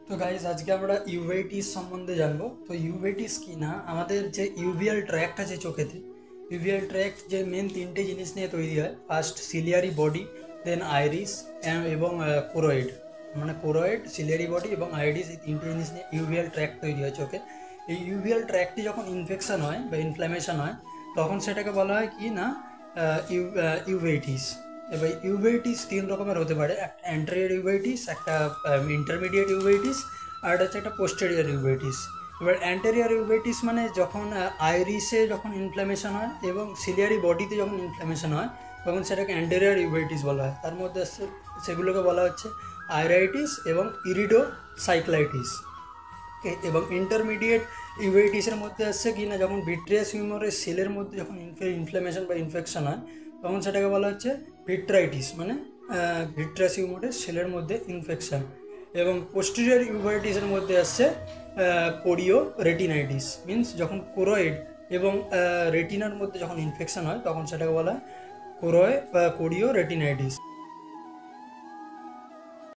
তো গাইজ আজকে আমরা ইউভেটিস সম্বন্ধে জানবো। তো ইউভেটিস কি না, আমাদের যে ইউভিয়াল ট্র্যাক্ট আছে চোখেতে, ইউভিয়াল ট্র্যাক্ট যে মেন তিনটে জিনিস নিয়ে তৈরি হয়। ফার্স্ট সিলিয়ারি বডি, দেন আইরিস এবং কোরয়েড। মানে কোরয়েড, সিলিয়ারি বডি এবং আইরিস, এই তিনটে জিনিস নিয়ে ইউভিয়াল ট্র্যাক্ট তৈরি হয় চোখে। এই ইউভিয়াল ট্র্যাক্টটি যখন ইনফেকশন হয় বা ইনফ্ল্যামেশন হয়, তখন সেটাকে বলা হয় কি না, ইউভেটিস। এবার ইউভেটিস তিন রকমের হতে পারে, একটা অ্যান্টেরিয়র ইউভেটিস, একটা ইন্টারমিডিয়েট ইউভেটিস, আর একটা হচ্ছে একটা পোস্টেরিয়র ইউভেটিস। এবার অ্যান্টেরিয়র ইউভেটিস মানে যখন আইরিসে যখন ইনফ্ল্যামেশন হয় এবং সিলিয়ারি বডিতে যখন ইনফ্ল্যামেশন হয়, তখন সেটাকে অ্যান্টেরিয়র ইউভেটিস বলা হয়। তার মধ্যে সেগুলোকে বলা হচ্ছে আইরাইটিস এবং ইরিডোসাইক্লাইটিস। এবং ইন্টারমিডিয়েট ইউভেটিসের মধ্যে আসছে কি না, যখন ভিট্রিয়াস হিউমারের সেলের মধ্যে যখন ইনফ্লেমেশন বা ইনফেকশন হয়, তখন সেটাকে বলা হচ্ছে ভিট্রাইটিস, মানে ভিট্রিয়াস হিউমারের সেলের মধ্যে ইনফেকশন। এবং পোস্টেরিয়র ইউভেটিসের মধ্যে আসছে কোরিও রেটিনাইটিস, মিন্স যখন কোরয়েড এবং রেটিনার মধ্যে যখন ইনফেকশন হয়, তখন সেটাকে বলা হয় কোরিও রেটিনাইটিস।